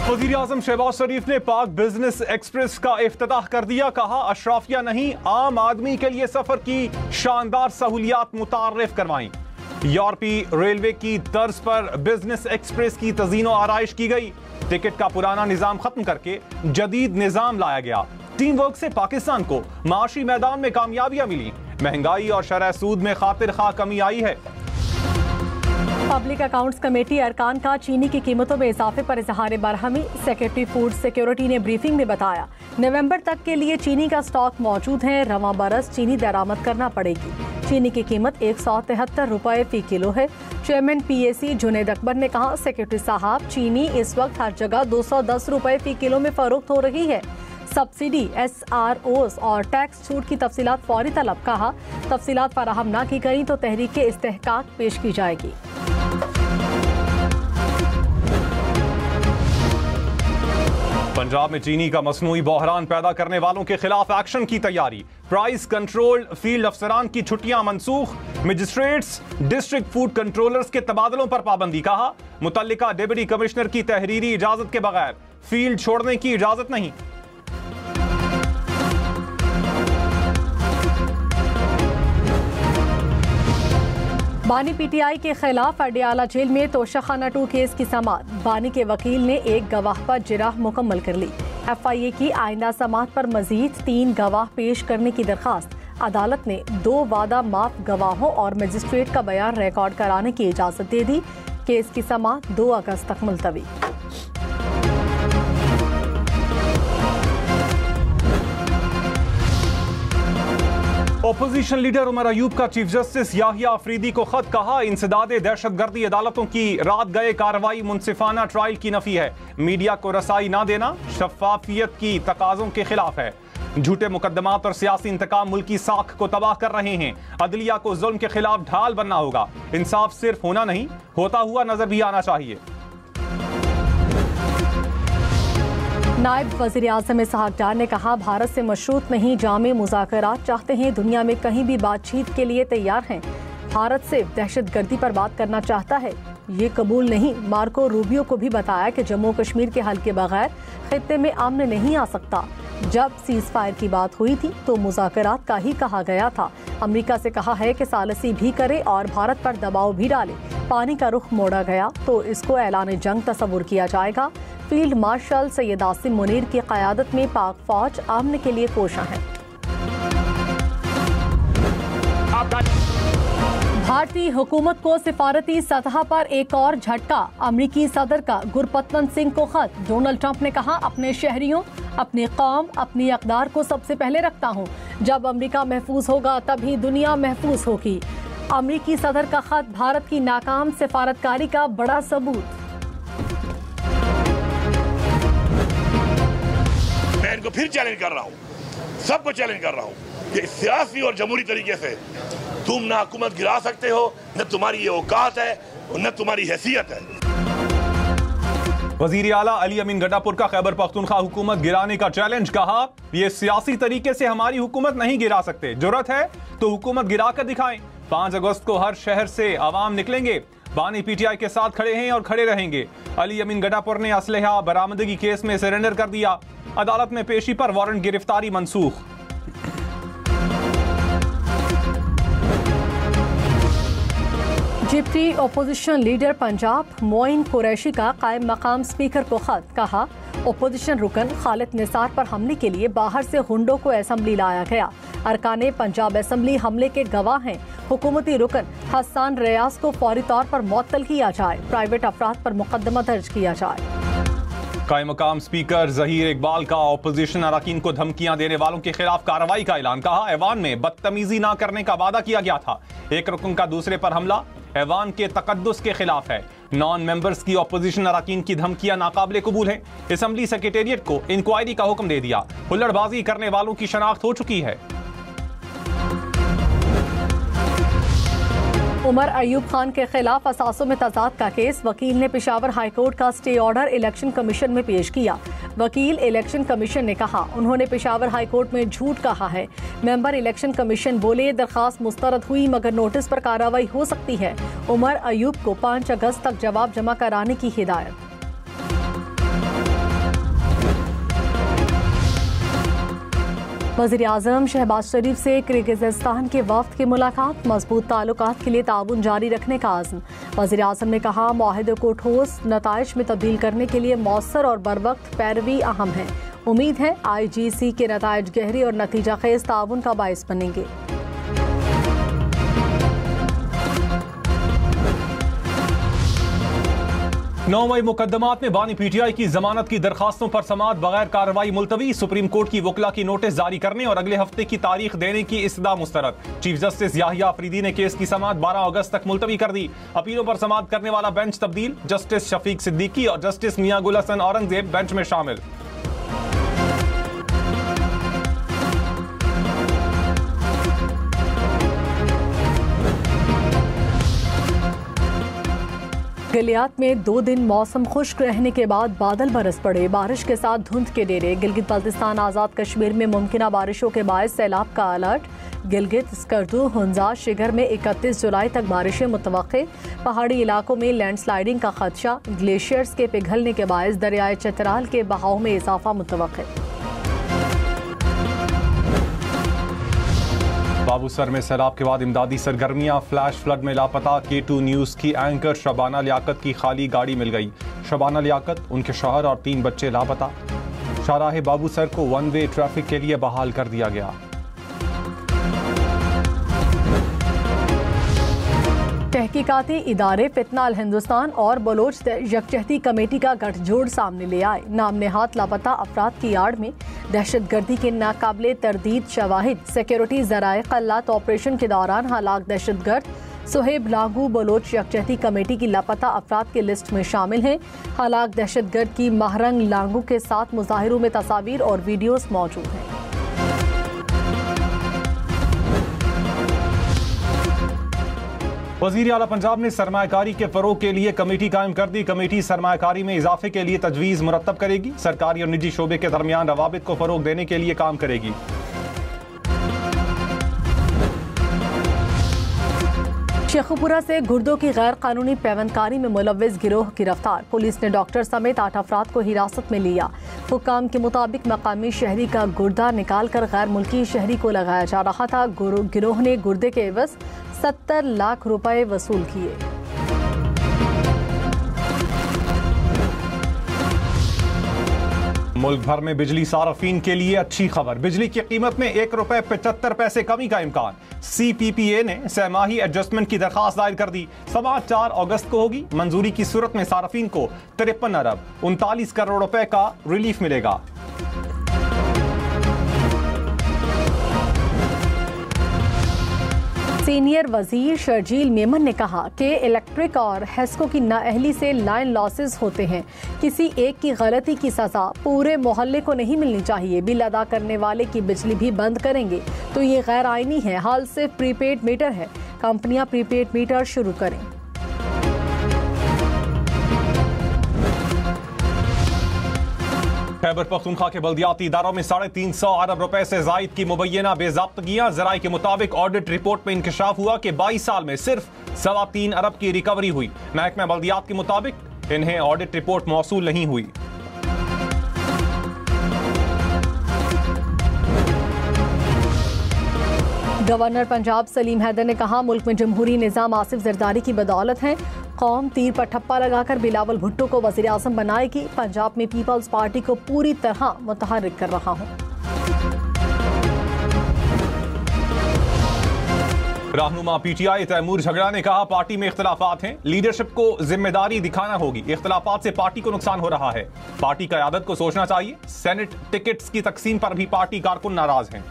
वज़ीर-ए-आज़म शहबाज शरीफ ने पाक बिजनेस एक्सप्रेस का इफ्तिताह कर दिया। कहा अशराफिया नहीं, आम आदमी के लिए सफर की शानदार सहूलियात मुतारिफ करवाई। यूरोपीय रेलवे की तर्ज पर बिजनेस एक्सप्रेस की तज़ीनो आराइश की गई। टिकट का पुराना निजाम खत्म करके जदीद निजाम लाया गया। टीम वर्क से पाकिस्तान को माशी मैदान में कामयाबियां मिली। महंगाई और शरह सूद में खातिर खा कमी आई है। पब्लिक अकाउंट्स कमेटी अरकान का चीनी की कीमतों में इजाफे पर इजहार बरहमी। सेक्रेटरी फूड सिक्योरिटी ने ब्रीफिंग में बताया नवंबर तक के लिए चीनी का स्टॉक मौजूद है। रवां बरस चीनी दरामद करना पड़ेगी। चीनी की कीमत 173 रुपए फी किलो है। चेयरमैन PAC जुनेद अकबर ने कहा सेक्रेटरी साहब चीनी इस वक्त हर जगह 210 रुपए फी किलो में फरोख्त हो रही है। सब्सिडी SROs और टैक्स छूट की तफसीलात फौरी तलब। कहा तफसीलात फराहम न की गई तो तहरीक इस्तेहकाक पेश की जाएगी। पंजाब में चीनी का मसनूई बहरान पैदा करने वालों के खिलाफ एक्शन की तैयारी। प्राइस कंट्रोल फील्ड अफसरान की छुट्टियां मनसूख। मजिस्ट्रेट्स डिस्ट्रिक्ट फूड कंट्रोलर्स के तबादलों पर पाबंदी। कहा मुतल्लिका डिप्टी कमिश्नर की तहरीरी इजाजत के बगैर फील्ड छोड़ने की इजाजत नहीं। बानी PTI के खिलाफ अडियाला जेल में तोशाखाना 2 केस की समाअत। बानी के वकील ने एक गवाह पर जिरह मुकम्मल कर ली। FIA की आइंदा समाअत पर मजीद 3 गवाह पेश करने की दरखास्त। अदालत ने 2 वादा माफ गवाहों और मजिस्ट्रेट का बयान रिकॉर्ड कराने की इजाजत दे दी। केस की समाअत 2 अगस्त तक मुलतवी। ओपोजिशन लीडर उमर अयूब का चीफ जस्टिस याहिया अफरीदी को खत। कहा इंसदादे दहशतगर्दी अदालतों की रात गए कार्रवाई मुनसिफाना ट्रायल की नफी है। मीडिया को रसाई ना देना शफाफियत की तकाजों के खिलाफ है। झूठे मुकदमात और सियासी इंतकाम मुल्की साख को तबाह कर रहे हैं। अदलिया को जुल्म के खिलाफ ढाल बनना होगा। इंसाफ सिर्फ होना नहीं, होता हुआ नजर भी आना चाहिए। नायब वज़ीर-ए-आज़म इसहाक डार ने कहा भारत से मशरूत नहीं जामे मुज़ाकरात चाहते हैं। दुनिया में कहीं भी बातचीत के लिए तैयार हैं। भारत से दहशतगर्दी पर बात करना चाहता है, ये कबूल नहीं। मार्को रूबियो को भी बताया कि जम्मू कश्मीर के हल के बगैर खित्ते में अमन नहीं आ सकता। जब सीज फायर की बात हुई थी तो मुज़ाकरात का ही कहा गया था। अमेरिका से कहा है कि सालसी भी करे और भारत पर दबाव भी डाले। पानी का रुख मोड़ा गया तो इसको ऐलान जंग तस्वुर किया जाएगा। फील्ड मार्शल सैयद आसिम मुनीर की क़यादत में पाक फौज अमन के लिए कोशा है। भारतीय हुकूमत को सिफारती सतह पर एक और झटका। अमरीकी सदर का गुरपतवंत सिंह को खत। डोनाल्ड ट्रंप ने कहा अपने शहरियों, अपनी कौम, अपनी अक़दार को सबसे पहले रखता हूँ। जब अमरीका महफूज होगा तभी दुनिया महफूज होगी। अमरीकी सदर का खत भारत की नाकाम सिफारतकारी का बड़ा सबूत। मैं इनको फिर चैलेंज कर रहा हूँ, सबको चैलेंज कर रहा हूँ कि सियासी और जमहूरी तरीके से तुम ना हुकूमत गिरा सकते हो, न तुम्हारी ये औकात है और न तुम्हारी हैसियत है। वजीर आला अली अमीन गड्डापुर का खैबर पख्तूनख्वा हुकूमत गिराने का चैलेंज। कहा ये सियासी तरीके से हमारी हुकूमत नहीं गिरा सकते। जुर्रत है तो हुकूमत गिरा कर दिखाएं। 5 अगस्त को हर शहर से अवाम निकलेंगे। बानी PTI के साथ खड़े हैं और खड़े रहेंगे। अली अमीन गड्डापुर ने असलहा बरामदगी केस में सरेंडर कर दिया। अदालत में पेशी पर वारंट गिरफ्तारी मनसूख। Deputy opposition leader Punjab Moin Qureshi का कायम मकाम स्पीकर को खत। कहा ओपोजिशन रुकन खालिद निसार पर हमले के लिए बाहर से गुंडों को असेंबली लाया गया। अरकाने पंजाब असेंबली हमले के गवाह हैं। हुकूमती रुकन हसन रियाज को फौरी तौर पर मुअत्तल किया जाए। प्राइवेट अफराद पर मुकदमा दर्ज किया जाए। कायम मकाम स्पीकर जहीर इकबाल का ओपोजिशन अरकान को धमकियां देने वालों के खिलाफ कार्रवाई का ऐलान। कहा ऐवान में बदतमीजी न करने का वादा किया गया था। एक रुकन का दूसरे पर हमला ऐवान के तकद्दुस के खिलाफ है। नॉन मेंबर्स की ओपोजिशन अरकान की धमकियां नाकाबिले कबूल हैं। असेंबली सेक्रेटेरिएट को इंक्वायरी का हुक्म दे दिया। हुल्लड़बाजी करने वालों की शनाख्त हो चुकी है। उमर अयूब खान के खिलाफ असासों में तजाद का केस। वकील ने पेशावर हाईकोर्ट का स्टे ऑर्डर इलेक्शन कमीशन में पेश किया। वकील इलेक्शन कमीशन ने कहा उन्होंने पेशावर हाईकोर्ट में झूठ कहा है। मेंबर इलेक्शन कमीशन बोले दरखास्त मुस्तरद हुई मगर नोटिस पर कार्रवाई हो सकती है। उमर अयूब को 5 अगस्त तक जवाब जमा कराने की हिदायत। वज़ीर-ए-आज़म शहबाज शरीफ से किर्गिज़स्तान के वफ़द की मुलाकात, मजबूत ताल्लुकात के लिए ताउन जारी रखने का आज़म। वज़ीर-ए-आज़म ने कहा मुआहदे को ठोस नताइज में तब्दील करने के लिए मौसर और बरवक्त पैरवी अहम है। उम्मीद है IGC के नताइज गहरी और नतीजा खेज ताउन का बाइस बनेंगे। 9 मई मुकदमात में बानी PTI की जमानत की दरखास्तों पर समाअत बगैर कार्रवाई मुलतवी। सुप्रीम कोर्ट की वकला की नोटिस जारी करने और अगले हफ्ते की तारीख देने की इस्तदा मुस्तरद। चीफ जस्टिस याहिया अफरीदी ने केस की समाअत 12 अगस्त तक मुलतवी कर दी। अपीलों पर समाअत करने वाला बेंच तब्दील। जस्टिस शफीक सिद्दीकी और जस्टिस मियां गुल हसन औरंगजेब बेंच में शामिल। गलियात में 2 दिन मौसम खुश्क रहने के बाद बादल बरस पड़े। बारिश के साथ धुंध के डेरे। गिलगित बल्तिस्तान आज़ाद कश्मीर में मुमकिना बारिशों के बायस सैलाब का अलर्ट। गिलगित, स्कर्दू, हुंजा, शिगर में 31 जुलाई तक बारिशें मुतवक्के। पहाड़ी इलाकों में लैंडस्लाइडिंग का खदशा। ग्लेशियर्स के पिघलने के बायस दरियाए चतराल के बहाव में इजाफा मुतवक्के। बाबूसर में सैलाब के बाद इमदादी सरगर्मियां। फ्लैश फ्लड में लापता K2 न्यूज़ की एंकर शबाना लियाकत की खाली गाड़ी मिल गई। शबाना लियाकत, उनके शौहर और 3 बच्चे लापता। शाहराह बाबूसर को 1 वे ट्रैफिक के लिए बहाल कर दिया गया। तहकीकाती इदारे फितना अल हिंदुस्तान और बलोच यकजहती कमेटी का गठजोड़ सामने ले आए। नाम नेहात लापता अफराद की आड़ में दहशतगर्दी के नाकाबिले तरदीद शवाहिद। सिक्योरिटी ज़राए क़ल्लात ऑपरेशन के दौरान हलाक दहशतगर्द सुहेब लागू बलोच यकजहती कमेटी की लापता अफराद की लिस्ट में शामिल हैं। हलाक दहशतगर्द की महरंग लागू के साथ मुजाहिरों में तस्वीर और वीडियोस मौजूद हैं। वज़ीर आला पंजाब ने सरमायाकारी के फरोग के लिए कमेटी कायम कर दी। कमेटी सरमायाकारी में इजाफे के लिए तजवीज़ मुरत्तब करेगी। सरकारी और निजी शोबे के दरमियान रवाबित को फरोग देने के लिए काम करेगी। शेखुपुरा से गुर्दों की गैर कानूनी पैवंदकारी में मुलव्विस गिरोह गिरफ्तार। पुलिस ने डॉक्टर समेत 8 अफराद को हिरासत में लिया। हुक्काम के मुताबिक मकामी शहरी का गुर्दा निकाल कर गैर मुल्की शहरी को लगाया जा रहा था। गिरोह ने गुर्दे के एवज 70 लाख रुपए वसूल किए। मुल्क भर में बिजली सार्फिन के लिए अच्छी खबर। बिजली की कीमत में 1 रुपए 75 पैसे कमी का इम्कान। CPPA ने सहमाही एडजस्टमेंट की दरखास्त दायर कर दी। समाअत 4 अगस्त को होगी। मंजूरी की सूरत में सार्फिन को 53 अरब 39 करोड़ रुपए का रिलीफ मिलेगा। सीनियर वजीर शर्जील मेमन ने कहा कि इलेक्ट्रिक और हेस्को की नाअहली से लाइन लॉसेस होते हैं। किसी एक की गलती की सजा पूरे मोहल्ले को नहीं मिलनी चाहिए। बिल अदा करने वाले की बिजली भी बंद करेंगे तो ये गैर आईनी है। हाल सिर्फ प्रीपेड मीटर है। कंपनियां प्रीपेड मीटर शुरू करें। खैबर पख्तूनख्वा के बल्दियाती इदारों में 350 अरब रुपए से जायद की मुबैना बेज़ाब्तगियां। ज़राए के मुताबिक ऑडिट रिपोर्ट में इंकशाफ हुआ कि 22 साल में सिर्फ 3.25 अरब की रिकवरी हुई। महकमा बल्दियात के मुताबिक इन्हें ऑडिट रिपोर्ट मौसूल नहीं हुई। गवर्नर पंजाब सलीम हैदर ने कहा मुल्क में जमहूरी निज़ाम आसिफ जरदारी की बदौलत है। कौम तीर पर ठप्पा लगाकर बिलावल भुट्टो को वज़ीर आज़म बनाएगी। पंजाब में पीपल्स पार्टी को पूरी तरह मुतहर्रिक कर रहा हूँ। रहनुमा PTI तैमूर झगड़ा ने कहा पार्टी में इख्तलाफात हैं, लीडरशिप को जिम्मेदारी दिखाना होगी। इख्तलाफात से पार्टी को नुकसान हो रहा है। पार्टी क़यादत को सोचना चाहिए। सेनेट टिकट्स की तकसीम पर भी पार्टी कारकुन नाराज हैं।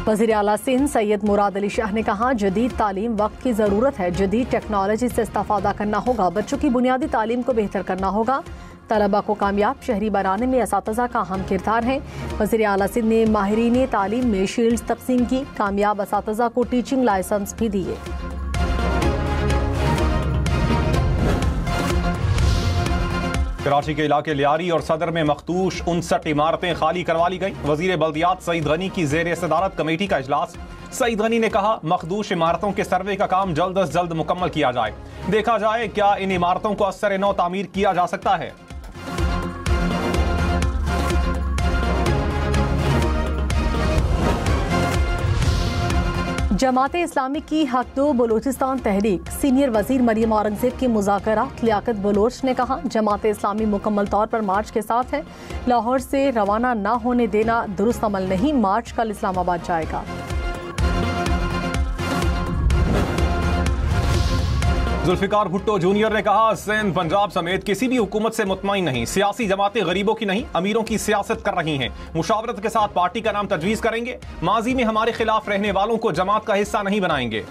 वज़ीर आला सिंध सैयद मुराद अली शाह ने कहा जदीद तालीम वक्त की ज़रूरत है। जदीद टेक्नोलॉजी से इस्तेफादा करना होगा। बच्चों की बुनियादी तालीम को बेहतर करना होगा। तलबा को कामयाब शहरी बनाने में असातिज़ा का अहम किरदार है। वज़ीर आला सिंध ने माहिरीन तालीम में शील्ड्स तकसीम की। कामयाब असातिज़ा को टीचिंग लाइसेंस भी दिए। कराची के इलाके लियारी और सदर में मखदूश 59 इमारतें खाली करवा ली गई। वजीर बल्दियात सईद गनी की ज़ेर सदारत कमेटी का इजलास। सईद गनी ने कहा मखदूश इमारतों के सर्वे का काम जल्द अज जल्द मुकम्मल किया जाए। देखा जाए क्या इन इमारतों को असर नौ तामीर किया जा सकता है। जमात इस्लामी की हक दो बलूचिस्तान तहरीक सीनियर वजीर मरियम औरंगजेब की मुज़ाकरात। लियाकत बलोच ने कहा, जमात इस्लामी मुकम्मल तौर पर मार्च के साथ है। लाहौर से रवाना न होने देना दुरुस्त अमल नहीं। मार्च कल इस्लामाबाद जाएगा। जुल्फिकार भुट्टो जूनियर ने कहा, सिंध पंजाब समेत किसी भी हुकूमत से मुतमईन नहीं। सियासी जमातें गरीबों की नहीं अमीरों की सियासत कर रही हैं। मुशावरत के साथ पार्टी का नाम तजवीज़ करेंगे। माजी में हमारे खिलाफ रहने वालों को जमात का हिस्सा नहीं बनाएंगे।